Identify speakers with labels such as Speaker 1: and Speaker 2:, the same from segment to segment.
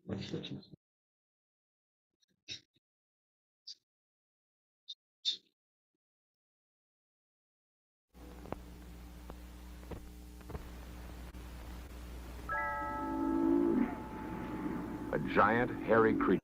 Speaker 1: A giant, hairy creature.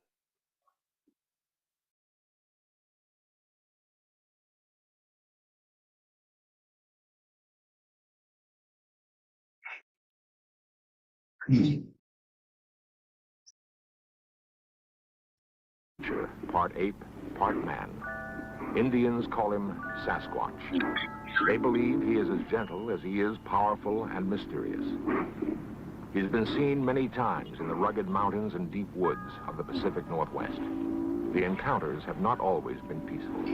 Speaker 1: Part ape, part man. Indians call him Sasquatch. They believe he is as gentle as he is powerful and mysterious. He's been seen many times in the rugged mountains and deep woods of the Pacific Northwest. The encounters have not always been peaceful.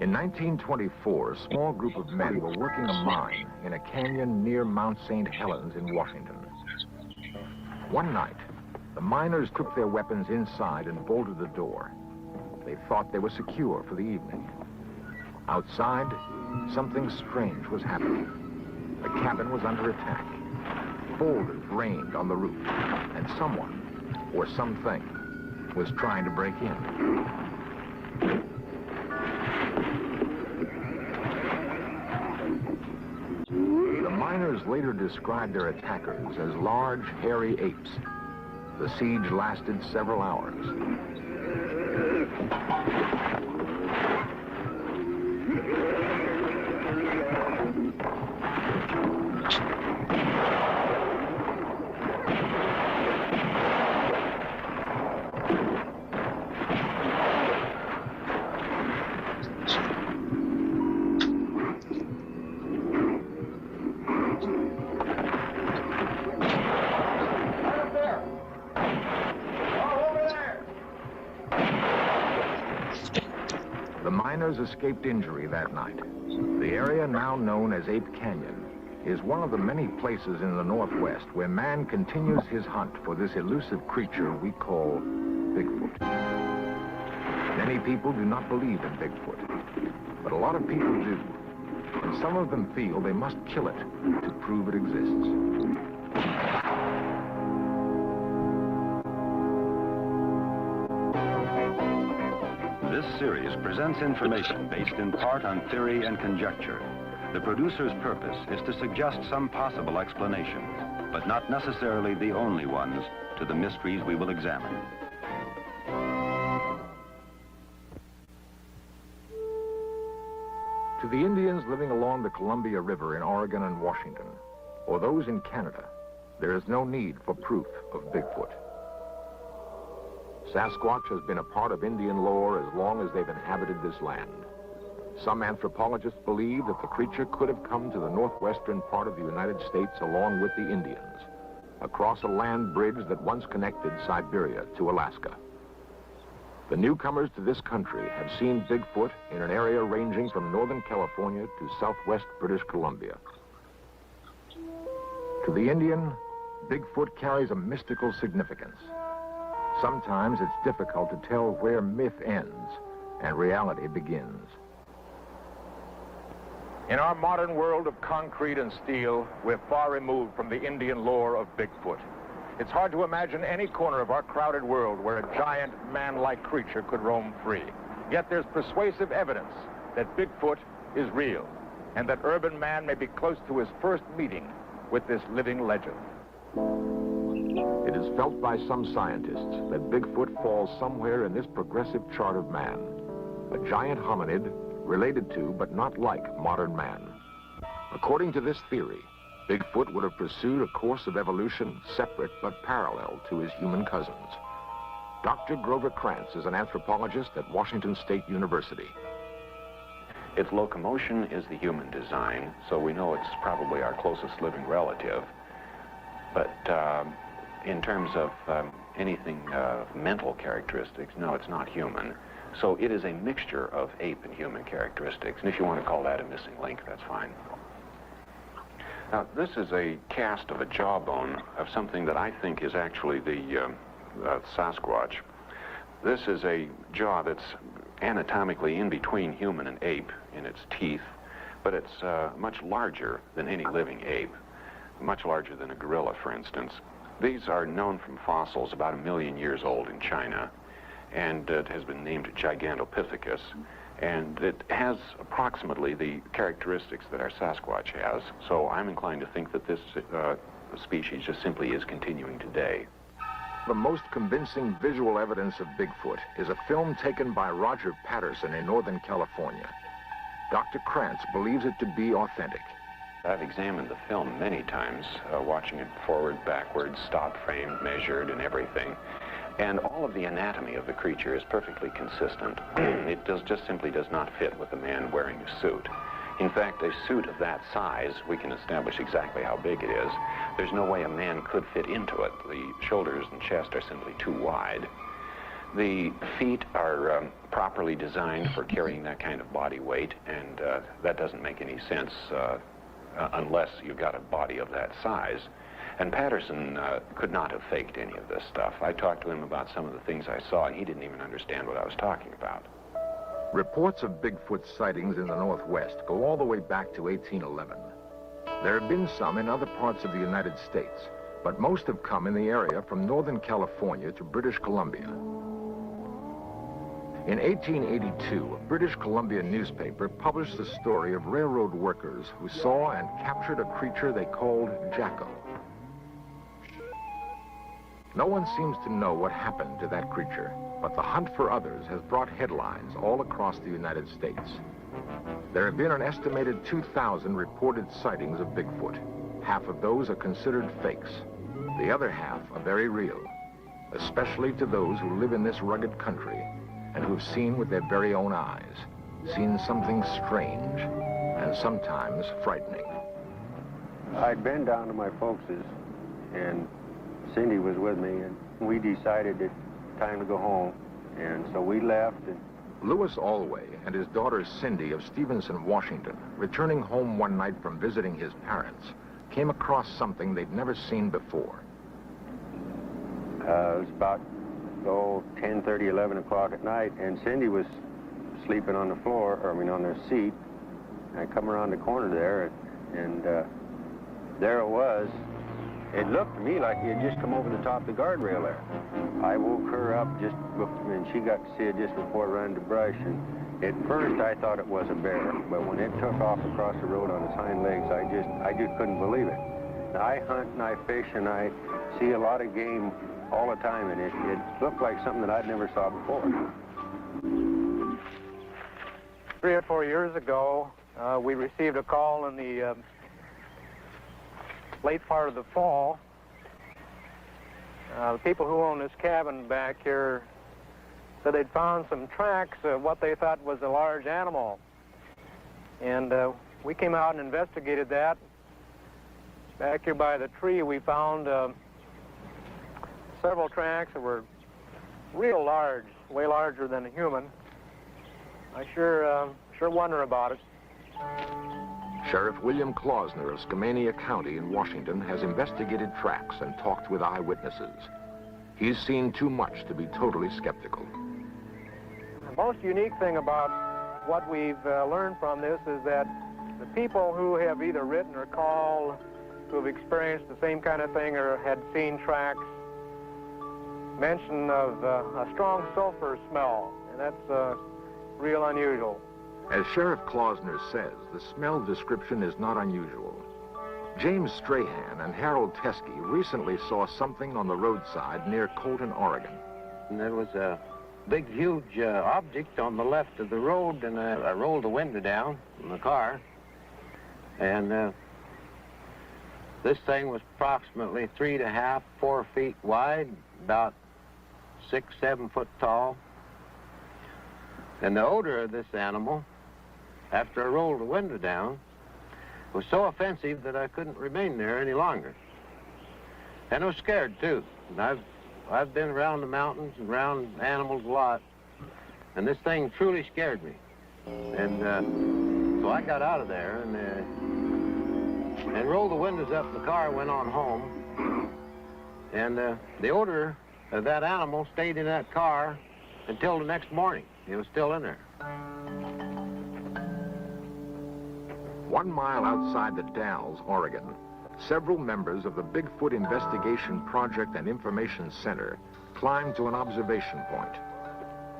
Speaker 1: In 1924, a small group of men were working a mine in a canyon near Mount St. Helens in Washington. One night, the miners took their weapons inside and bolted the door. They thought they were secure for the evening. Outside, something strange was happening. The cabin was under attack. Boulders rained on the roof, and someone, or something, was trying to break in. The miners later described their attackers as large, hairy apes. The siege lasted several hours. The miners escaped injury that night. The area now known as Ape Canyon is one of the many places in the Northwest where man continues his hunt for this elusive creature we call Bigfoot. Many people do not believe in Bigfoot, but a lot of people do, and some of them feel they must kill it to prove it exists.
Speaker 2: This series presents information based in part on theory and conjecture. The producer's purpose is to suggest some possible explanations, but not necessarily the only ones, to the mysteries we will examine.
Speaker 1: To the Indians living along the Columbia River in Oregon and Washington, or those in Canada, there is no need for proof of Bigfoot. Sasquatch has been a part of Indian lore as long as they've inhabited this land. Some anthropologists believe that the creature could have come to the northwestern part of the United States along with the Indians, across a land bridge that once connected Siberia to Alaska. The newcomers to this country have seen Bigfoot in an area ranging from northern California to southwest British Columbia. To the Indian, Bigfoot carries a mystical significance. Sometimes it's difficult to tell where myth ends and reality begins. In our modern world of concrete and steel, we're far removed from the Indian lore of Bigfoot. It's hard to imagine any corner of our crowded world where a giant, man-like creature could roam free. Yet there's persuasive evidence that Bigfoot is real, and that urban man may be close to his first meeting with this living legend. It is felt by some scientists that Bigfoot falls somewhere in this progressive chart of man, a giant hominid related to but not like modern man. According to this theory, Bigfoot would have pursued a course of evolution separate but parallel to his human cousins. Dr. Grover Krantz is an anthropologist at Washington State University.
Speaker 3: Its locomotion is the human design, so we know it's probably our closest living relative. But in terms of anything mental characteristics, no, it's not human. So it is a mixture of ape and human characteristics. And if you want to call that a missing link, that's fine. Now, this is a cast of a jawbone of something that I think is actually the Sasquatch. This is a jaw that's anatomically in between human and ape in its teeth, but it's much larger than any living ape, much larger than a gorilla, for instance. These are known from fossils about 1 million years old in China, and it has been named Gigantopithecus, and it has approximately the characteristics that our Sasquatch has. So I'm inclined to think that this species just simply is continuing today.
Speaker 1: The most convincing visual evidence of Bigfoot is a film taken by Roger Patterson in Northern California. Dr. Krantz believes it to be authentic.
Speaker 3: I've examined the film many times, watching it forward, backwards, stop frame, measured, and everything. And all of the anatomy of the creature is perfectly consistent. It just simply does not fit with a man wearing a suit. In fact, a suit of that size, we can establish exactly how big it is. There's no way a man could fit into it. The shoulders and chest are simply too wide. The feet are properly designed for carrying that kind of body weight, and that doesn't make any sense unless you've got a body of that size. And Patterson could not have faked any of this stuff. I talked to him about some of the things I saw, and he didn't even understand what I was talking about.
Speaker 1: Reports of Bigfoot sightings in the Northwest go all the way back to 1811. There have been some in other parts of the United States, but most have come in the area from Northern California to British Columbia. In 1882, a British Columbia newspaper published the story of railroad workers who saw and captured a creature they called Jacko. No one seems to know what happened to that creature, but the hunt for others has brought headlines all across the United States. There have been an estimated 2,000 reported sightings of Bigfoot. Half of those are considered fakes. The other half are very real, especially to those who live in this rugged country and who've seen with their very own eyes, seen something strange and sometimes frightening.
Speaker 4: I'd been down to my folks' and Cindy was with me, and we decided it's time to go home, and so we left. And
Speaker 1: Louis Alway and his daughter Cindy of Stevenson, Washington, returning home one night from visiting his parents, came across something they'd never seen before.
Speaker 4: It was about 10:30, 11 o'clock at night, and Cindy was sleeping on the floor, on the seat. I come around the corner there, and there it was. It looked to me like he had just come over the top of the guardrail there. I woke her up and she got to see it just before it ran into brush. And at first I thought it was a bear, but when it took off across the road on its hind legs, I just couldn't believe it. I hunt and I fish and I see a lot of game all the time, and it looked like something that I'd never saw before.
Speaker 5: 3 or 4 years ago, we received a call in the late part of the fall. The people who own this cabin back here said they'd found some tracks of what they thought was a large animal. And we came out and investigated that. Back here by the tree, we found several tracks that were real large, way larger than a human. I sure wonder about it.
Speaker 1: Sheriff William Klausner of Skamania County in Washington has investigated tracks and talked with eyewitnesses. He's seen too much to be totally skeptical.
Speaker 5: The most unique thing about what we've learned from this is that the people who have either written or called, who have experienced the same kind of thing or had seen tracks, mention of a strong sulfur smell, and that's real unusual.
Speaker 1: As Sheriff Klausner says, the smell description is not unusual. James Strahan and Harold Teskey recently saw something on the roadside near Colton, Oregon.
Speaker 6: And there was a big, huge object on the left of the road, and I rolled the window down in the car. And this thing was approximately 3.5, 4 feet wide, about 6, 7 foot tall. And the odor of this animal, after I rolled the window down, was so offensive that I couldn't remain there any longer. And I was scared, too. And I've been around the mountains and around animals a lot, and this thing truly scared me. And so I got out of there and rolled the windows up in the car, went on home. And the odor of that animal stayed in that car until the next morning. It was still in there.
Speaker 1: 1 mile outside the Dalles, Oregon, several members of the Bigfoot Investigation Project and Information Center climbed to an observation point.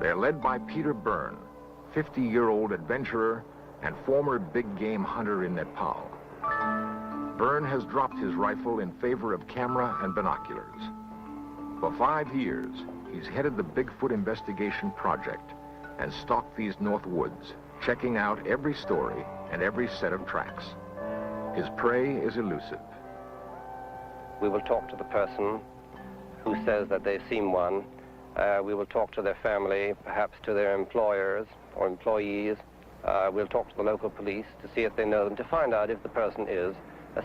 Speaker 1: They're led by Peter Byrne, 50-year-old adventurer and former big game hunter in Nepal. Byrne has dropped his rifle in favor of camera and binoculars. For 5 years, he's headed the Bigfoot Investigation Project and stalked these North Woods, checking out every story and every set of tracks. His prey is elusive.
Speaker 7: We will talk to the person who says that they've seen one. We will talk to their family, perhaps to their employers or employees. We'll talk to the local police to see if they know them, to find out if the person is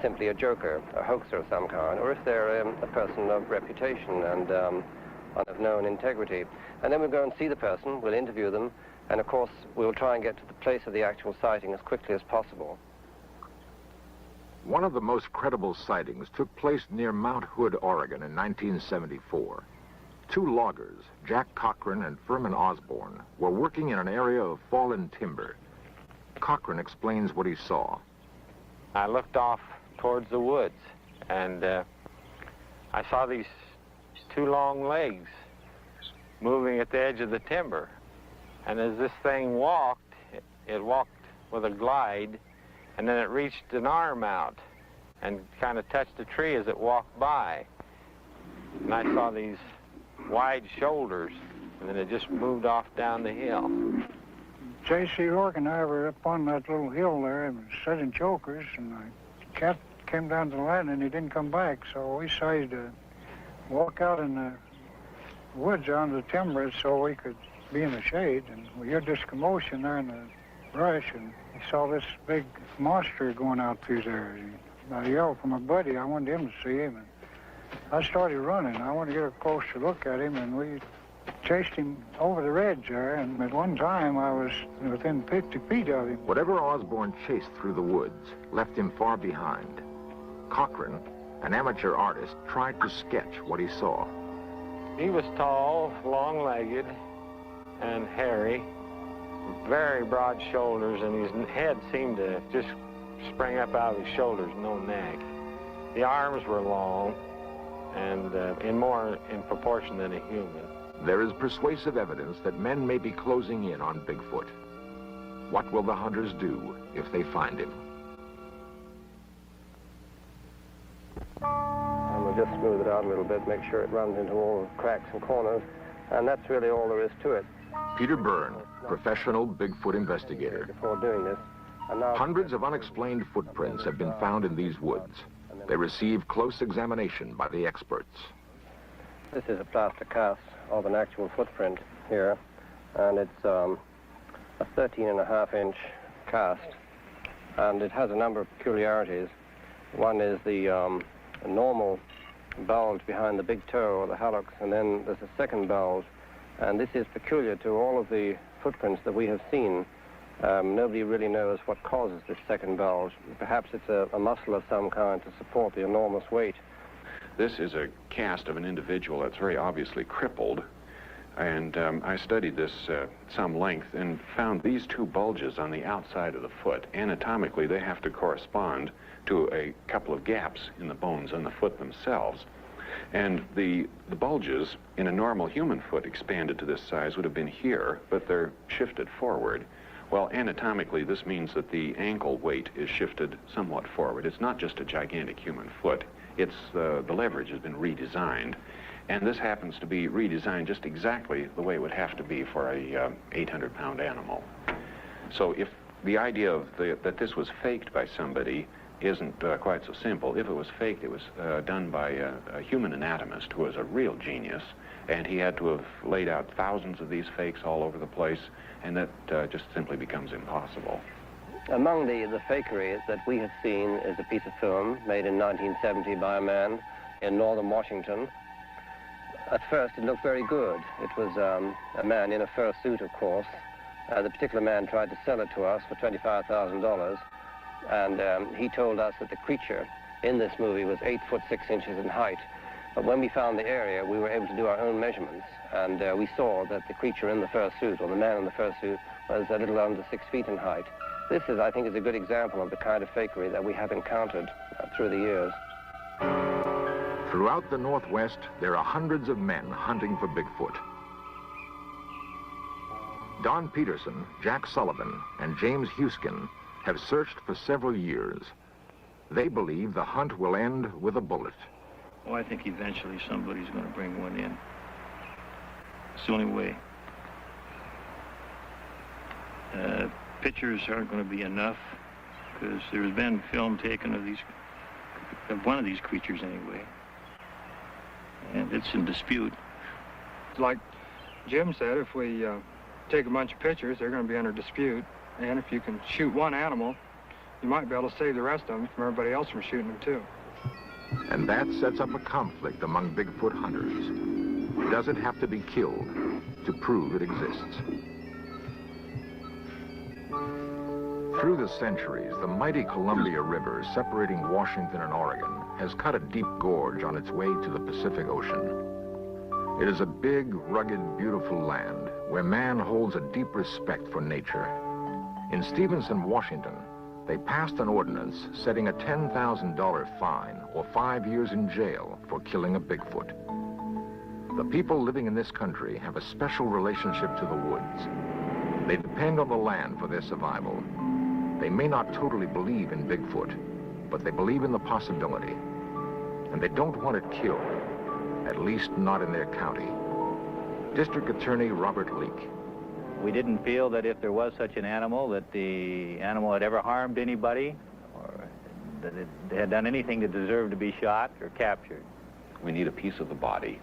Speaker 7: simply a joker, a hoaxer of some kind, or if they're a person of reputation and of known integrity. And then we'll go and see the person, we'll interview them, and of course we'll try and get to the place of the actual sighting as quickly as possible.
Speaker 1: One of the most credible sightings took place near Mount Hood, Oregon in 1974. 2 loggers, Jack Cochran and Furman Osborne, were working in an area of fallen timber. Cochran explains what he saw.
Speaker 5: I looked off towards the woods, and I saw these 2 long legs moving at the edge of the timber. And as this thing walked, it walked with a glide, and then it reached an arm out and kind of touched a tree as it walked by. And I saw these wide shoulders, and then it just moved off down the hill.
Speaker 8: J.C. Rourke and I were up on that little hill there and setting chokers, and the cat came down to the line and he didn't come back, so we decided to walk out in the woods on the timber so we could be in the shade, and we heard this commotion there in the brush, and we saw this big monster going out through there. I yelled for my buddy. I wanted him to see him, and I started running. I wanted to get a closer look at him, and we chased him over the ridge there, and at one time I was within 50 feet of him.
Speaker 1: Whatever Osborne chased through the woods left him far behind. Cochran, an amateur artist, tried to sketch what he saw.
Speaker 5: He was tall, long-legged, and hairy, very broad shoulders, and his head seemed to just spring up out of his shoulders, no neck. The arms were long and more in proportion than a human.
Speaker 1: There is persuasive evidence that men may be closing in on Bigfoot. What will the hunters do if they find him?
Speaker 7: And we'll just smooth it out a little bit, make sure it runs into all the cracks and corners, and that's really all there is to it.
Speaker 1: Peter Byrne, professional Bigfoot investigator.
Speaker 7: Before doing this, and now
Speaker 1: Hundreds of unexplained footprints have been found in these woods. They receive close examination by the experts.
Speaker 7: This is a plaster cast of an actual footprint here, and it's a 13.5-inch cast, and it has a number of peculiarities. One is the normal bulge behind the big toe or the hallux, and then there's a second bulge, and this is peculiar to all of the footprints that we have seen. Nobody really knows what causes this second bulge. Perhaps it's a muscle of some kind to support the enormous weight.
Speaker 3: This is a cast of an individual that's very obviously crippled, and I studied this some length and found these 2 bulges on the outside of the foot. Anatomically, they have to correspond to a couple of gaps in the bones on the foot themselves. And the bulges in a normal human foot expanded to this size would have been here, but they're shifted forward. Well, anatomically, this means that the ankle weight is shifted somewhat forward. It's not just a gigantic human foot. It's the leverage has been redesigned, and this happens to be redesigned just exactly the way it would have to be for a 800-pound animal. So if the idea of that this was faked by somebody isn't quite so simple. If it was faked, it was done by a human anatomist who was a real genius, and he had to have laid out thousands of these fakes all over the place, and that just simply becomes impossible.
Speaker 7: Among the fakery that we have seen is a piece of film made in 1970 by a man in northern Washington. At first, it looked very good. It was a man in a fur suit, of course. The particular man tried to sell it to us for $25,000, and he told us that the creature in this movie was 8 foot 6 inches in height. But when we found the area, we were able to do our own measurements, and we saw that the creature in the fur suit, or the man in the fur suit, was a little under 6 feet in height. This is, I think, is a good example of the kind of fakery that we have encountered through the years.
Speaker 1: Throughout the Northwest, there are hundreds of men hunting for Bigfoot. Don Peterson, Jack Sullivan, and James Huskin have searched for several years. They believe the hunt will end with a bullet.
Speaker 9: Well, I think eventually somebody's going to bring one in. It's the only way. Pictures aren't going to be enough, because there's been film taken of one of these creatures anyway, and it's in dispute.
Speaker 5: Like Jim said, if we take a bunch of pictures, they're going to be under dispute, and if you can shoot one animal, you might be able to save the rest of them from everybody else from shooting them too.
Speaker 1: And that sets up a conflict among Bigfoot hunters. Does it have to be killed to prove it exists? Through the centuries, the mighty Columbia River separating Washington and Oregon has cut a deep gorge on its way to the Pacific Ocean. It is a big, rugged, beautiful land where man holds a deep respect for nature. In Stevenson, Washington, they passed an ordinance setting a $10,000 fine or 5 years in jail for killing a Bigfoot. The people living in this country have a special relationship to the woods. They depend on the land for their survival. They may not totally believe in Bigfoot, but they believe in the possibility. And they don't want it killed, at least not in their county. District Attorney Robert Leake.
Speaker 10: We didn't feel that if there was such an animal, that the animal had ever harmed anybody, or that it had done anything that deserved to be shot or captured.
Speaker 3: We need a piece of the body.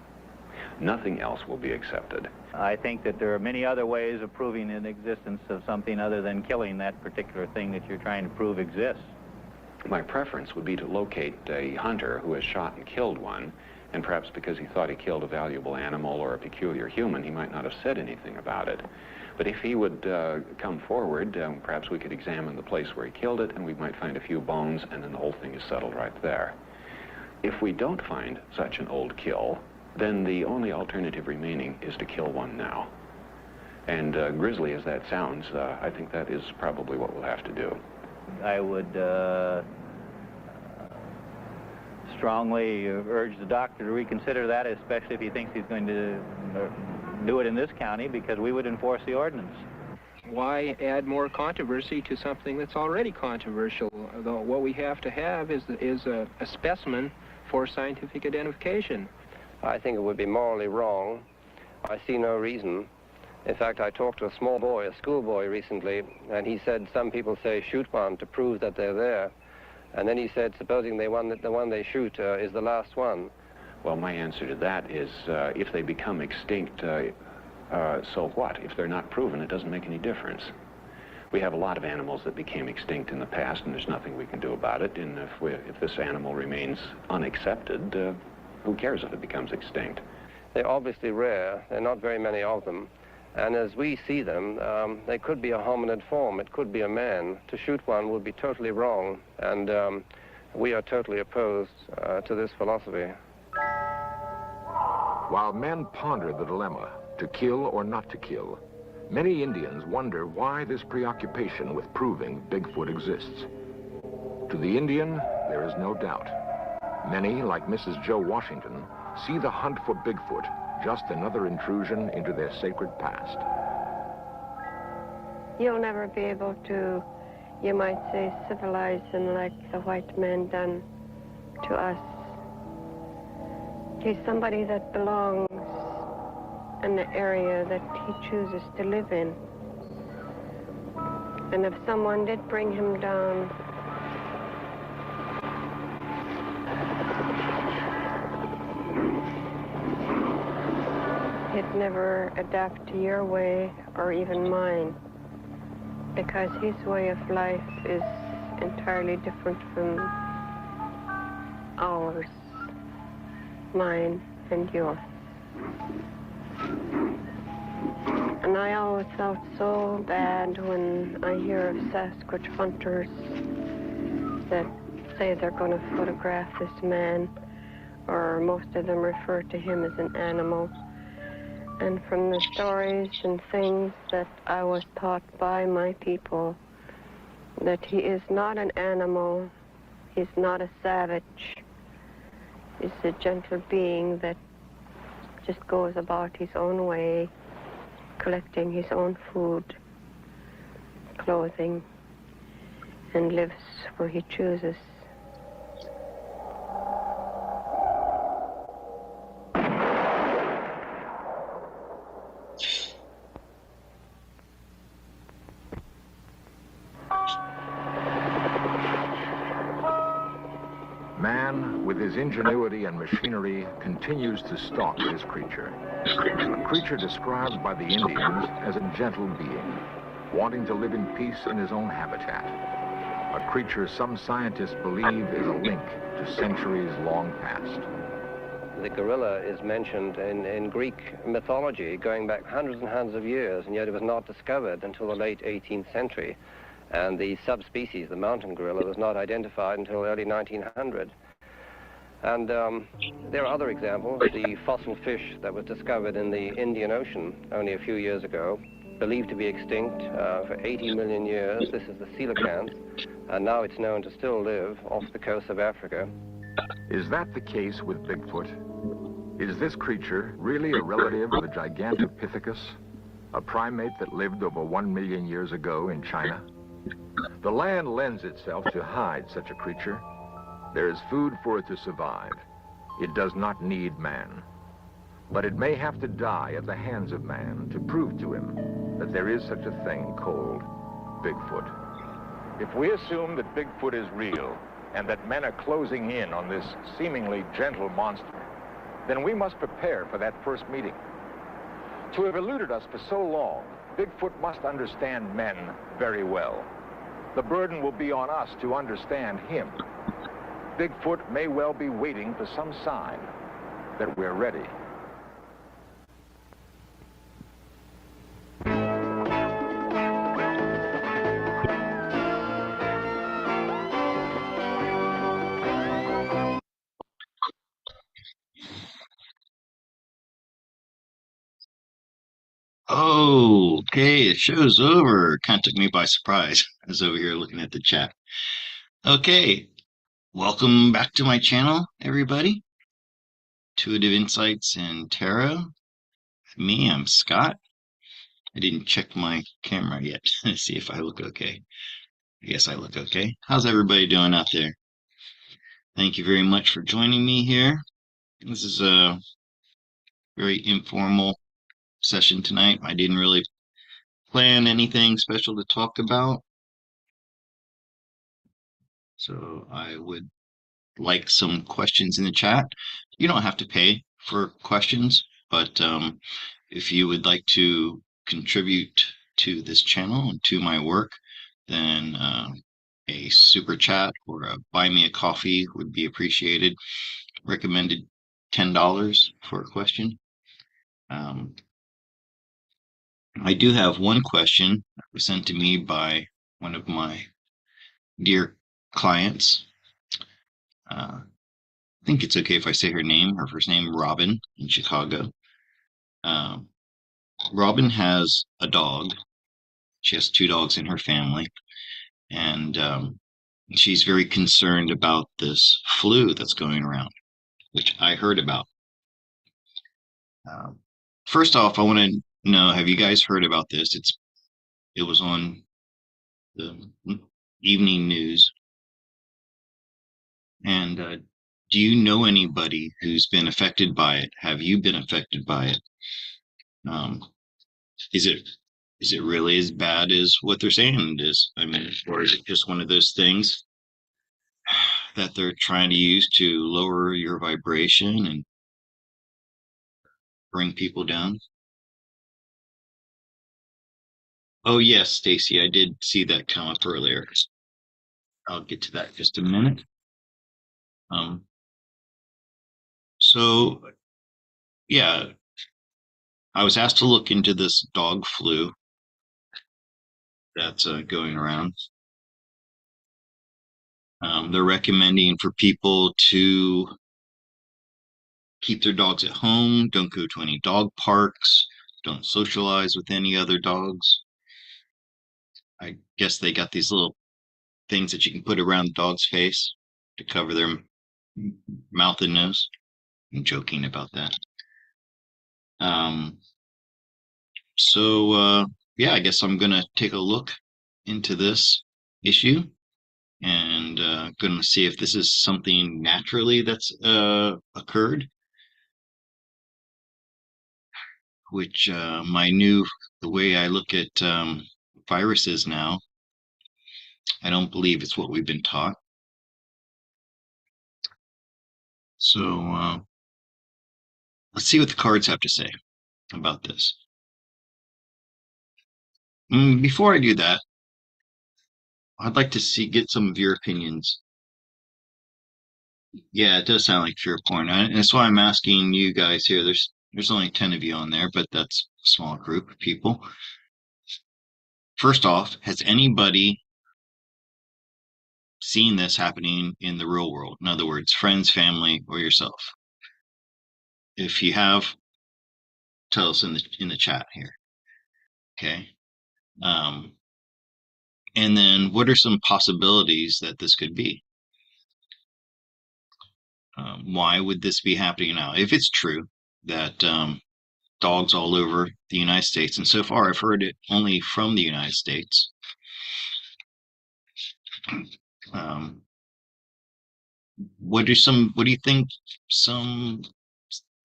Speaker 3: Nothing else will be accepted.
Speaker 10: I think that there are many other ways of proving the existence of something other than killing that particular thing that you're trying to prove exists.
Speaker 3: My preference would be to locate a hunter who has shot and killed one, and perhaps because he thought he killed a valuable animal or a peculiar human, he might not have said anything about it. But if he would come forward, perhaps we could examine the place where he killed it, and we might find a few bones, and then the whole thing is settled right there. If we don't find such an old kill, then the only alternative remaining is to kill one now. And grisly as that sounds, I think that is probably what we'll have to do.
Speaker 10: I would strongly urge the doctor to reconsider that, especially if he thinks he's going to do it in this county, because we would enforce the ordinance.
Speaker 11: Why add more controversy to something that's already controversial? Though what we have to have is a specimen for scientific identification.
Speaker 7: I think it would be morally wrong. I see no reason. In fact, I talked to a small boy, a schoolboy recently, and he said some people say shoot one to prove that they're there. And then he said, supposing the one they shoot is the last one.
Speaker 3: Well, my answer to that is if they become extinct, so what? If they're not proven, it doesn't make any difference. We have a lot of animals that became extinct in the past, and there's nothing we can do about it. And if this animal remains unaccepted, who cares if it becomes extinct?
Speaker 7: They're obviously rare. There are not very many of them. And as we see them, they could be a hominid form. It could be a man. To shoot one would be totally wrong. And we are totally opposed to this philosophy.
Speaker 1: While men ponder the dilemma, to kill or not to kill, many Indians wonder why this preoccupation with proving Bigfoot exists. To the Indian, there is no doubt. Many, like Mrs. Joe Washington, see the hunt for Bigfoot just another intrusion into their sacred past.
Speaker 12: You'll never be able to, you might say, civilize him like the white man done to us. He's somebody that belongs in the area that he chooses to live in. And if someone did bring him down, he'd never adapt to your way or even mine, because his way of life is entirely different from ours, mine and yours. And I always felt so bad when I hear of Sasquatch hunters that say they're going to photograph this man, or most of them refer to him as an animal. And from the stories and things that I was taught by my people, that he is not an animal, He's not a savage. He's a gentle being that just goes about his own way, collecting his own food, clothing, and lives where he chooses.
Speaker 1: Man, with his ingenuity and machinery, continues to stalk this creature. A creature described by the Indians as a gentle being, wanting to live in peace in his own habitat. A creature some scientists believe is a link to centuries long past.
Speaker 7: The gorilla is mentioned in Greek mythology going back hundreds and hundreds of years, and yet it was not discovered until the late 18th century. And the subspecies, the mountain gorilla, was not identified until early 1900. And there are other examples. The fossil fish that was discovered in the Indian Ocean only a few years ago, believed to be extinct for 80 million years. This is the coelacanth, and now it's known to still live off the coast of Africa.
Speaker 1: Is that the case with Bigfoot? Is this creature really a relative of the Gigantopithecus, a primate that lived over 1 million years ago in China? The land lends itself to hide such a creature. There is food for it to survive. It does not need man. But it may have to die at the hands of man to prove to him that there is such a thing called Bigfoot. If we assume that Bigfoot is real and that men are closing in on this seemingly gentle monster, then we must prepare for that first meeting. To have eluded us for so long, Bigfoot must understand men very well. The burden will be on us to understand him. Bigfoot may well be waiting for some sign that we're ready.
Speaker 13: Oh, okay, the show's over. Kind of took me by surprise. I was over here looking at the chat. Okay, welcome back to my channel, everybody. Intuitive Insights and Tarot. Me, I'm Scott. I didn't check my camera yet to see if I look okay. I guess I look okay. How's everybody doing out there? Thank you very much for joining me here. This is a very informal session tonight. I didn't really plan anything special to talk about. So I would like some questions in the chat. You don't have to pay for questions, but if you would like to contribute to this channel and to my work, then a super chat or a buy me a coffee would be appreciated. Recommended $10 for a question. I do have one question that was sent to me by one of my dear clients. I think it's okay if I say her name. Her first name, Robin, in Chicago. Robin has a dog. She has 2 dogs in her family, and she's very concerned about this flu that's going around, which I heard about. First off, I want to know, have you guys heard about this? It was on the evening news. And do you know anybody who's been affected by it? Have you been affected by it? Is it really as bad as what they're saying it is? I mean, or is it just one of those things that they're trying to use to lower your vibration and bring people down? Oh yes, Stacy, I did see that come up earlier. I'll get to that in just a minute. So yeah, I was asked to look into this dog flu that's going around. They're recommending for people to keep their dogs at home, don't go to any dog parks, don't socialize with any other dogs. I guess they got these little things that you can put around the dog's face to cover their mouth and nose. I'm joking about that. Yeah, I guess I'm gonna take a look into this issue and gonna see if this is something naturally that's occurred, which the way I look at viruses now, I don't believe it's what we've been taught. So let's see what the cards have to say about this. Before I do that, I'd like to get some of your opinions. Yeah, it does sound like pure porn, and that's why I'm asking you guys here. There's only 10 of you on there, but that's a small group of people. First off, has anybody seen this happening in the real world? In other words, friends, family, or yourself? If you have, tell us in the chat here. Okay. And then what are some possibilities that this could be? Why would this be happening now? If it's true that dogs all over the United States, and so far I've heard it only from the United States. What do you think some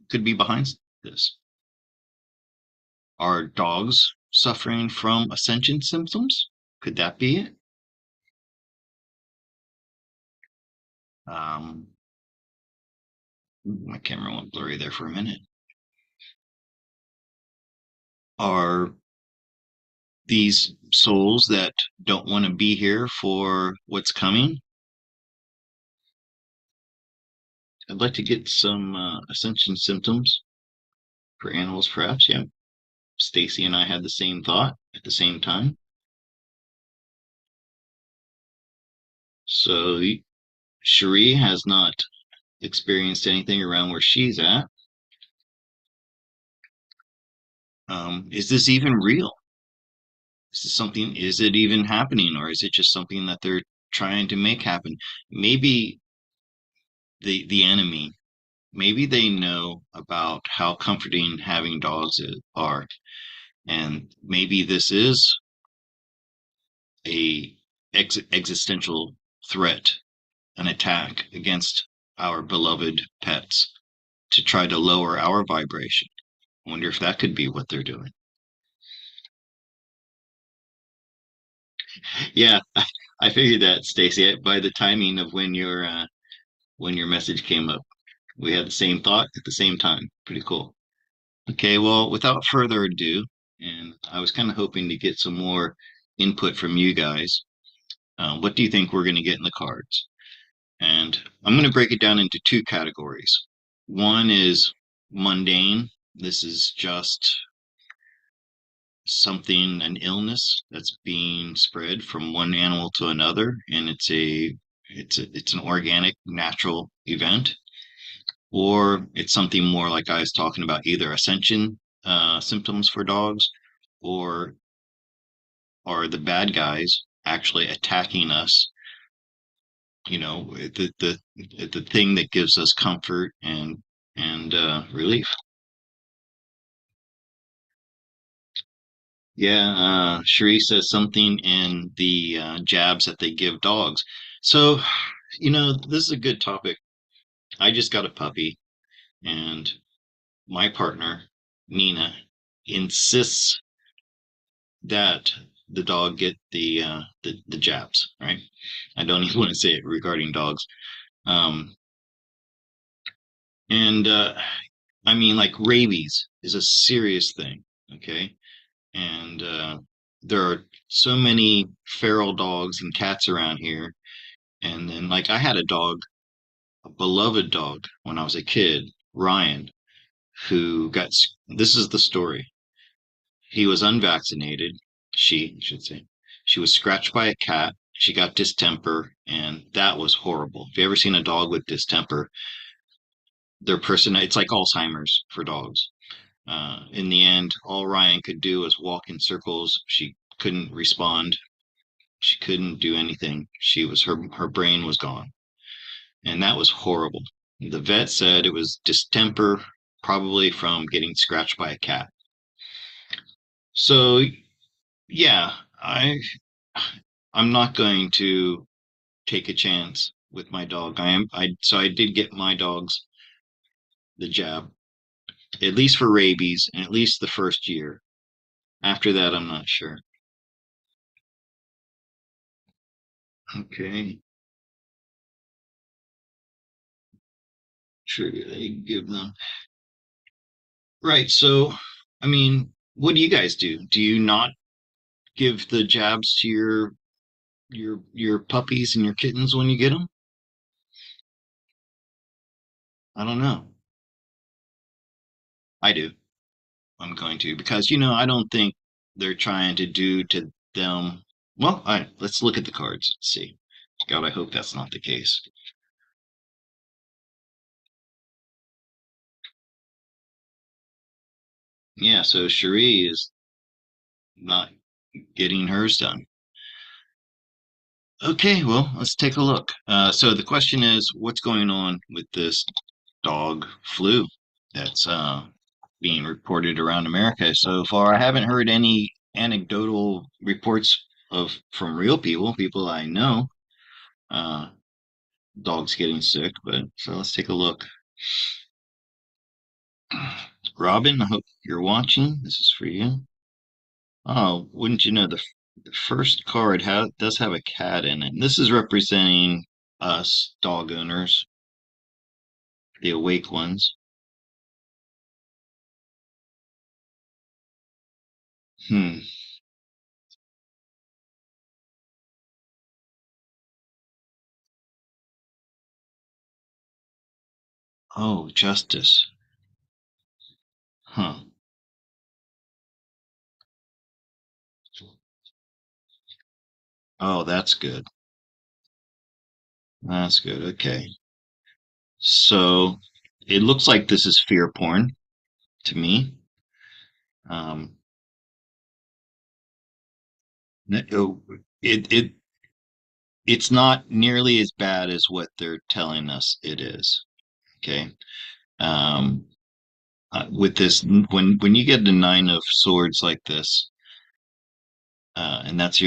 Speaker 13: could be behind this? Are dogs suffering from ascension symptoms? Could that be it? My camera went blurry there for a minute. Are these souls that don't want to be here for what's coming? I'd like to get some ascension symptoms for animals, perhaps. Yeah. Stacy and I had the same thought at the same time. So Cherie has not experienced anything around where she's at. Is this even real? Is it even happening, or is it just something that they're trying to make happen? Maybe the enemy, maybe they know about how comforting having dogs are, and maybe this is a existential threat, an attack against our beloved pets to try to lower our vibration. I wonder if that could be what they're doing. Yeah, I figured that, Stacy. By the timing of when your message came up, we had the same thought at the same time. Pretty cool. Okay, well, without further ado, and I was kind of hoping to get some more input from you guys. What do you think we're going to get in the cards? And I'm going to break it down into two categories. One is mundane. This is just an illness that's being spread from one animal to another, and it's an organic, natural event. Or it's something more like I was talking about, either ascension symptoms for dogs, or are the bad guys actually attacking us? You know, the thing that gives us comfort and relief. Yeah, Cherie says something in the jabs that they give dogs. So, this is a good topic. I just got a puppy, and my partner, Nina, insists that the dog get the jabs, right? I don't even want to say it regarding dogs. And I mean, like, rabies is a serious thing, okay? And there are so many feral dogs and cats around here. And then, like, I had a beloved dog when I was a kid, Ryan, who this is the story. He was unvaccinated. She, I should say. She was scratched by a cat. She got distemper, and that was horrible. If you ever seen a dog with distemper, it's like Alzheimer's for dogs. In the end, all Ryan could do was walk in circles. She couldn't respond. She couldn't do anything. Her brain was gone. and that was horrible. The vet said it was distemper, probably from getting scratched by a cat. So yeah, I'm not going to take a chance with my dog. I did get my dogs the jab, at least for rabies, and at least the first year. After that, I'm not sure. Okay. Sure, they give them. Right. So, I mean, what do you guys do? Do you not give the jabs to your puppies and your kittens when you get them? I don't know. I do. I'm going to because I don't think they're trying to do to them. Well, let's look at the cards. Let's see. God, I hope that's not the case. Yeah, so Cherie is not getting hers done. Okay, well, let's take a look. So the question is, what's going on with this dog flu that's being reported around America so far? I haven't heard any anecdotal reports of from real people I know, uh, dogs getting sick. But so let's take a look. Robin, I hope you're watching. This is for you. Oh, wouldn't you know the first card does have a cat in it. This is representing us dog owners, the awake ones. Hmm. Oh, justice. Huh. Oh, that's good. That's good. Okay. So it looks like this is fear porn to me. Um, oh, it it's not nearly as bad as what they're telling us it is. Okay. Um, with this, when you get the nine of swords like this, and that's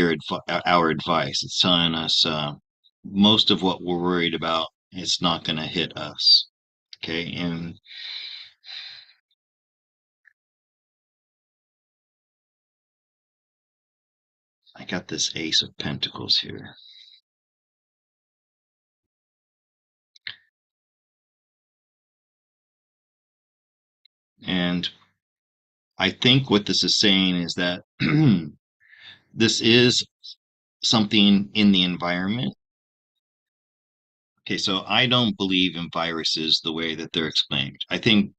Speaker 13: our advice. It's telling us most of what we're worried about is not going to hit us. Okay, and I got this Ace of Pentacles here. And I think what this is saying is that this is something in the environment. Okay, so I don't believe in viruses the way that they're explained. I think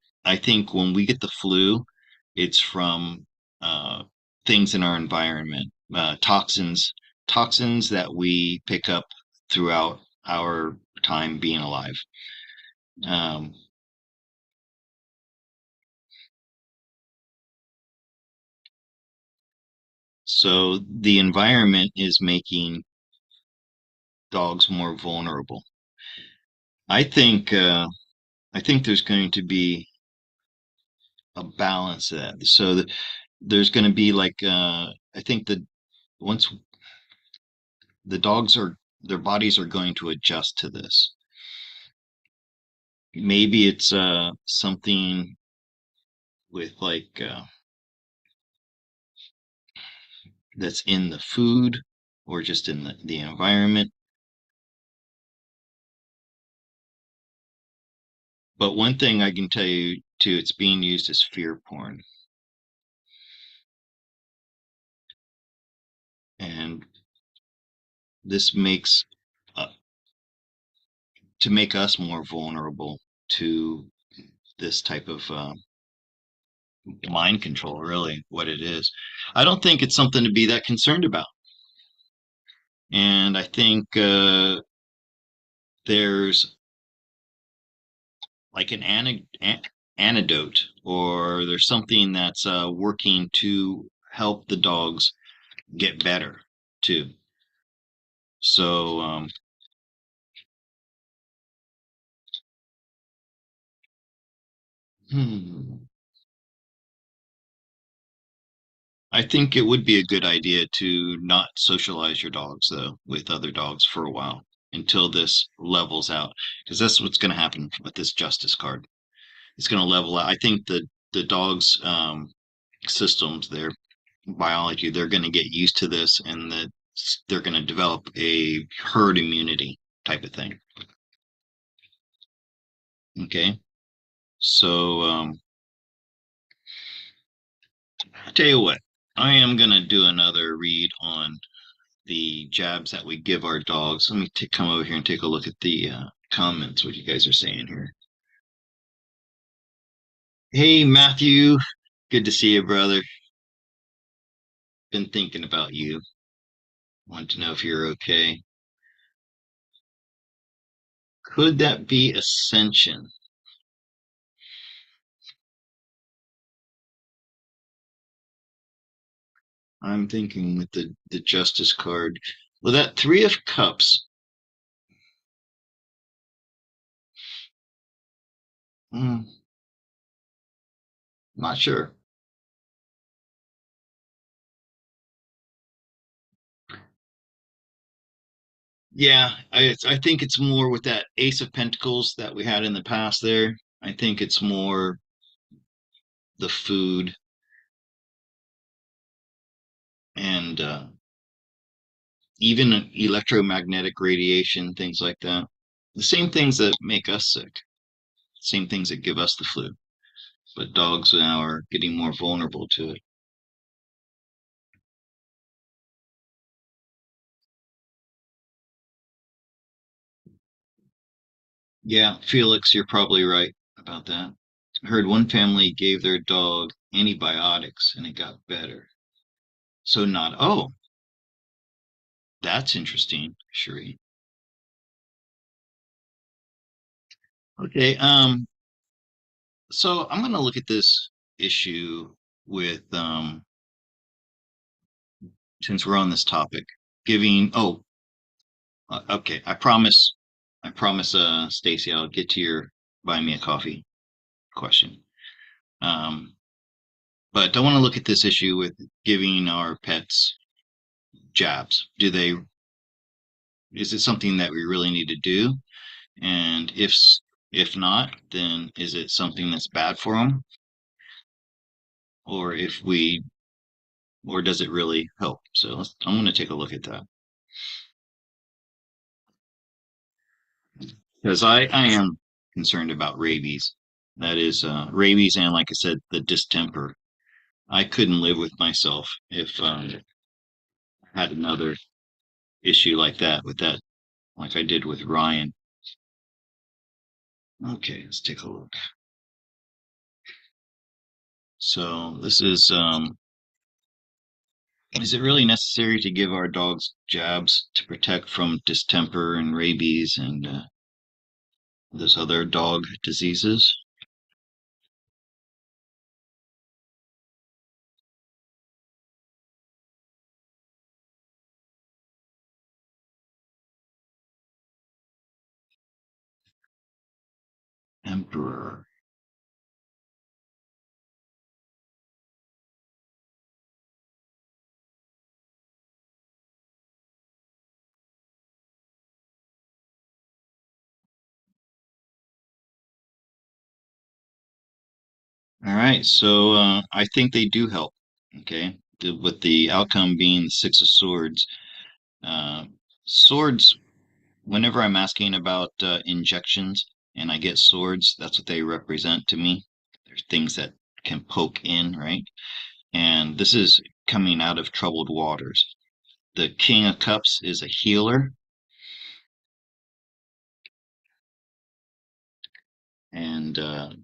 Speaker 13: when we get the flu, it's from things in our environment, toxins that we pick up throughout our time being alive. Um, so the environment is making dogs more vulnerable. I think I think there's going to be a balance of that. So that there's going to be like I think that once the dogs are their bodies are going to adjust to this. Maybe it's something with like that's in the food or just in the environment. But one thing I can tell you too, it's being used as fear porn. And this makes uh, to make us more vulnerable to this type of mind control, really, what it is. I don't think it's something to be that concerned about. And I think there's like antidote, or there's something that's working to help the dogs get better too. So Hmm. I think it would be a good idea to not socialize your dogs, though, with other dogs for a while until this levels out, because that's what's going to happen with this justice card. It's going to level out. I think the dogs' systems, their biology, they're going to get used to this, and that they're going to develop a herd immunity type of thing. Okay, so I tell you what, I am going to do another read on the jabs that we give our dogs. Let me come over here and take a look at the comments, what you guys are saying here. Hey, Matthew. Good to see you, brother. Been thinking about you. Want to know if you're okay. Could that be ascension? I'm thinking with the Justice card. Well, that Three of Cups. Hmm, not sure. Yeah, I think it's more with that Ace of Pentacles that we had in the past there. I think it's more the food and even electromagnetic radiation, things like that. The same things that make us sick, same things that give us the flu. But dogs now are getting more vulnerable to it. Yeah, Felix, you're probably right about that. I heard one family gave their dog antibiotics and it got better. So not, oh, that's interesting, Cherie. Okay, so I'm gonna look at this issue with since we're on this topic, giving okay, I promise Stacy, I'll get to your buy me a coffee question. Um, but I want to look at this issue with giving our pets jabs. Is it something that we really need to do? And if not, then is it something that's bad for them? Or if we, or does it really help? So I'm going to take a look at that because I am concerned about rabies. That is rabies, and like I said, the distemper. I couldn't live with myself if I had another issue like that with that, like I did with Ryan. Okay, let's take a look. So this is it really necessary to give our dogs jabs to protect from distemper and rabies and those other dog diseases? Emperor. All right, so I think they do help. Okay, with the outcome being the Six of Swords. Uh, swords, whenever I'm asking about injections and I get swords, that's what they represent to me. There's things that can poke in, right? And this is coming out of troubled waters. The King of Cups is a healer, and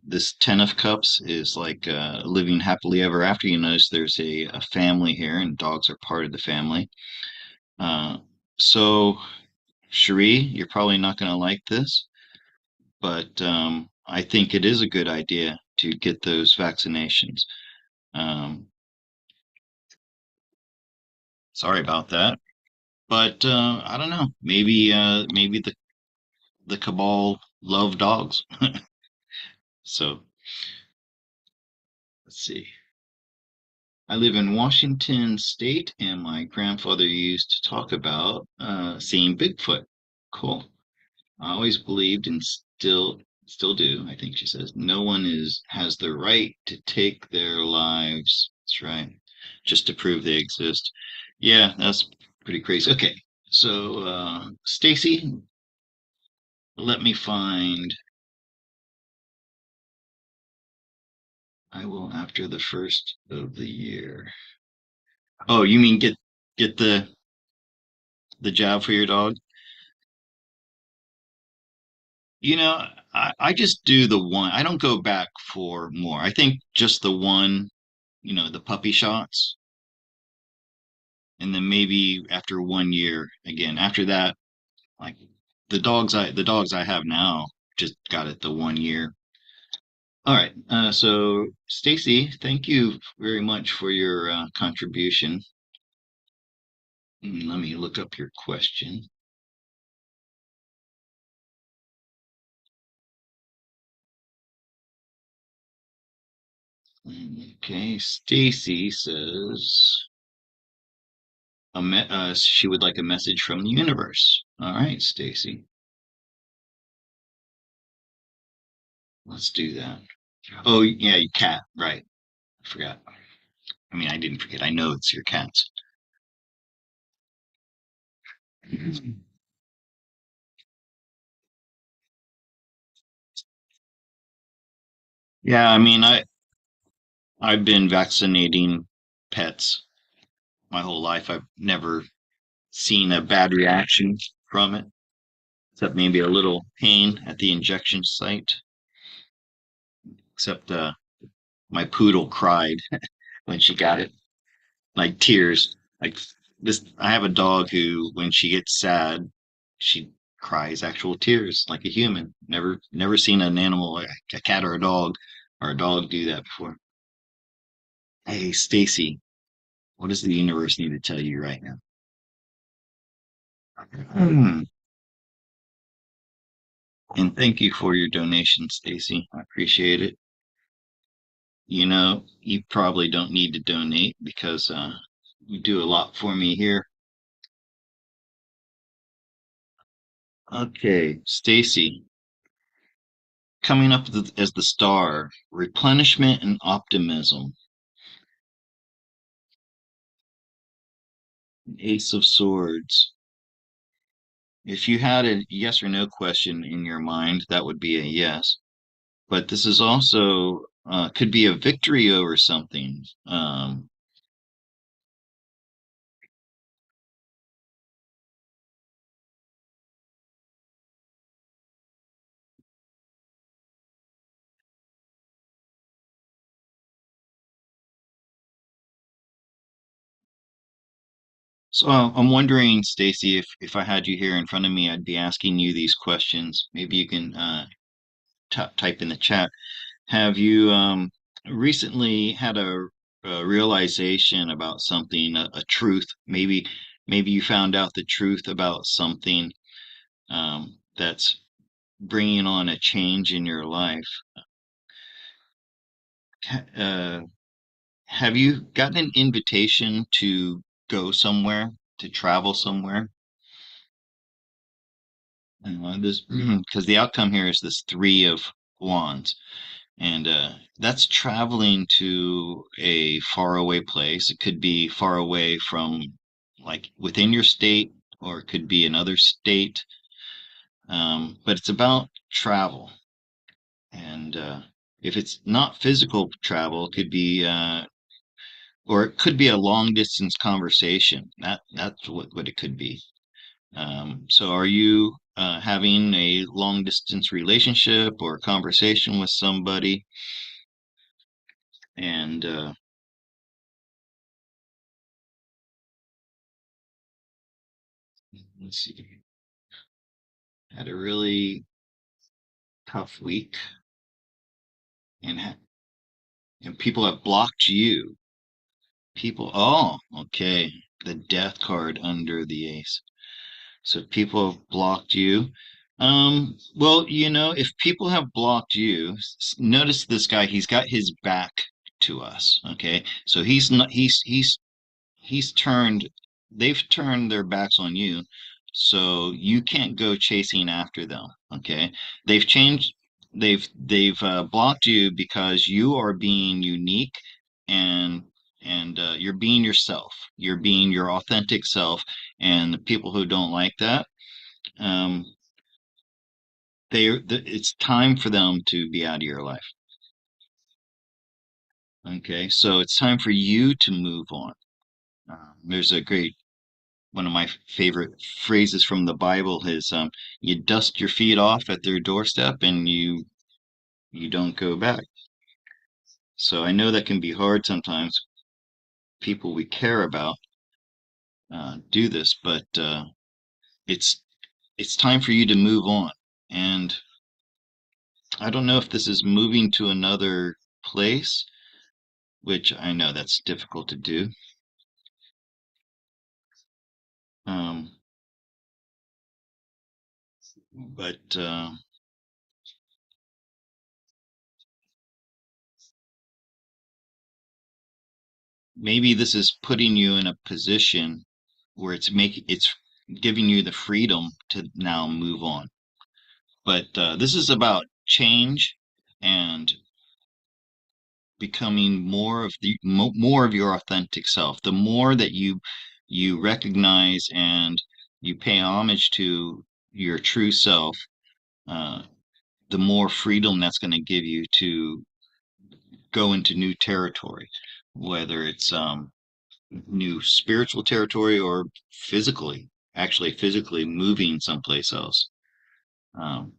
Speaker 13: this Ten of Cups is like living happily ever after. You notice there's a family here, and dogs are part of the family. Uh, so, Cherie, you're probably not going to like this, but I think it is a good idea to get those vaccinations. Um, Sorry about that, but I don't know. Maybe the cabal love dogs. So let's see. I live in Washington State, and my grandfather used to talk about seeing Bigfoot. Cool. I always believed and still do, I think she says, no one has the right to take their lives. That's right. Just to prove they exist. Yeah, that's pretty crazy. Okay. So Stacy, let me find I will after the first of the year. Oh, you mean get the job for your dog? You know, I just do the one. I don't go back for more. I think just the one, the puppy shots, and then maybe after 1 year again. After that, like the dogs I have now just got it the 1 year. All right. So Stacy, thank you very much for your contribution. Let me look up your question. Okay, Stacy says she would like a message from the universe. All right, Stacy, let's do that. Oh, yeah, your cat, right. I forgot. I mean, I didn't forget. I know it's your cat's. Yeah, I mean, I've been vaccinating pets my whole life. I've never seen a bad reaction from it, except maybe a little pain at the injection site. Except my poodle cried when she got it, like tears. Like this, I have a dog who, when she gets sad, she cries actual tears like a human. Never seen an animal, like a cat or a dog do that before. Hey, Stacy, what does the universe need to tell you right now? Hmm. And thank you for your donation, Stacy. I appreciate it. You probably don't need to donate because you do a lot for me here. Okay, Stacy, coming up as the star, replenishment and optimism. Ace of Swords. If you had a yes or no question in your mind, that would be a yes. But this is also could be a victory over something. So I'm wondering, Stacy, if I had you here in front of me, I'd be asking you these questions. Maybe you can type in the chat. Have you recently had a realization about something, a truth? Maybe you found out the truth about something that's bringing on a change in your life. Uh, have you gotten an invitation to go somewhere, to travel somewhere? This because the outcome here is this Three of Wands, and that's traveling to a faraway place. It could be far away from, like, within your state, or it could be another state. But it's about travel, and if it's not physical travel, it could be, or it could be a long distance conversation. That's what it could be. So are you having a long distance relationship or conversation with somebody? And let's see, had a really tough week, and and people have blocked you. Oh, okay. The death card under the ace. So people have blocked you. Well, if people have blocked you, notice this guy, he's got his back to us. Okay, so he's not. He's turned. They've turned their backs on you, so you can't go chasing after them. Okay, they've changed. They've blocked you because you are being unique, and you're being yourself. You're being your authentic self, and the people who don't like that, um, it's time for them to be out of your life. Okay, so it's time for you to move on. There's a great one of my favorite phrases from the Bible is you dust your feet off at their doorstep and you don't go back. So I know that can be hard sometimes. People we care about do this, but it's it's time for you to move on. And I don't know if this is moving to another place, which I know that's difficult to do. Um, but maybe this is putting you in a position where it's giving you the freedom to now move on. But this is about change and becoming more of your authentic self. The more that you recognize and you pay homage to your true self, uh, the more freedom that's going to give you to go into new territory, whether it's new spiritual territory or physically moving someplace else. Um,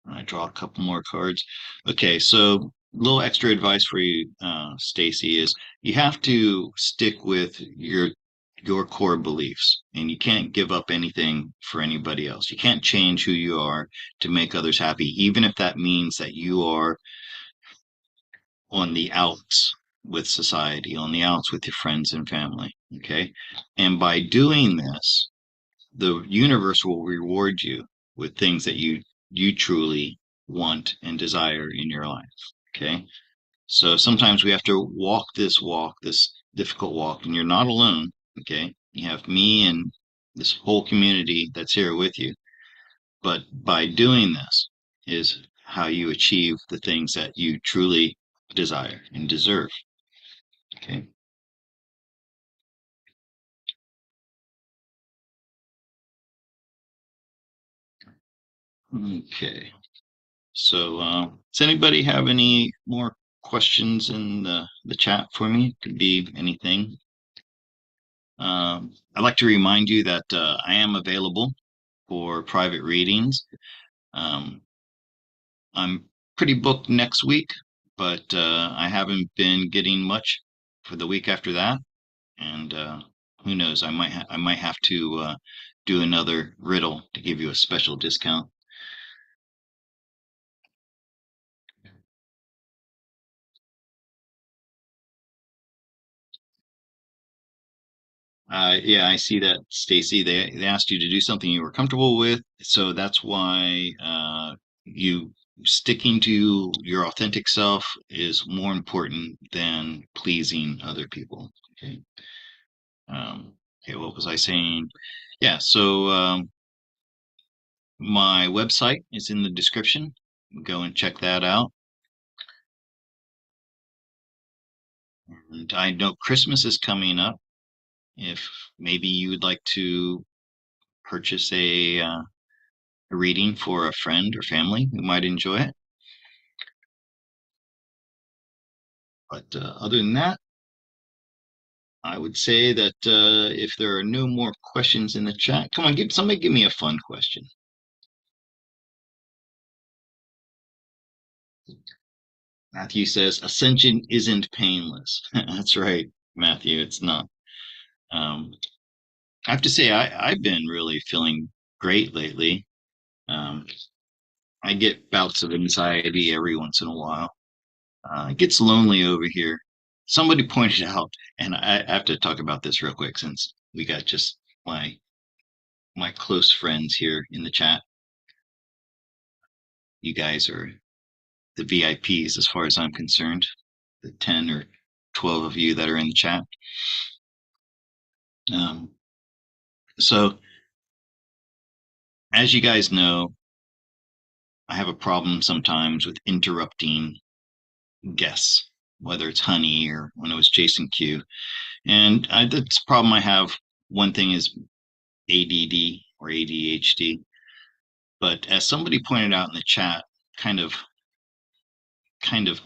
Speaker 13: I draw a couple more cards. Okay, so a little extra advice for you, Stacy, is you have to stick with your core beliefs, and you can't give up anything for anybody else. You can't change who you are to make others happy, even if that means that you are on the outs with society, on the outs with your friends and family. Okay, and by doing this, the universe will reward you with things that you truly want and desire in your life. Okay, so sometimes we have to walk this difficult walk, and you're not alone. Okay, you have me and this whole community that's here with you. But by doing this is how you achieve the things that you truly desire and deserve. Okay. Okay. So, does anybody have any more questions in the chat for me? Could be anything. I'd like to remind you that I am available for private readings. Um, I'm pretty booked next week, but I haven't been getting much for the week after that. And who knows? I might have to do another riddle to give you a special discount. Yeah, I see that, Stacy. They asked you to do something you were comfortable with, so that's why you sticking to your authentic self is more important than pleasing other people. Okay. Okay, what was I saying? Yeah, so my website is in the description. Go and check that out. And I know Christmas is coming up. If maybe you would like to purchase a reading for a friend or family who might enjoy it. But other than that, I would say that if there are no more questions in the chat, come on, somebody give me a fun question. Matthew says, ascension isn't painless. That's right, Matthew, it's not. I have to say, I've been really feeling great lately. Um, I get bouts of anxiety every once in a while. It gets lonely over here. Somebody pointed out, and I have to talk about this real quick since we got just my close friends here in the chat. You guys are the VIPs as far as I'm concerned, the 10 or 12 of you that are in the chat. So, as you guys know, I have a problem sometimes with interrupting guests, whether it's Honey or when it was Jason Q. And that's a problem I have. One thing is ADD or ADHD. But as somebody pointed out in the chat, kind of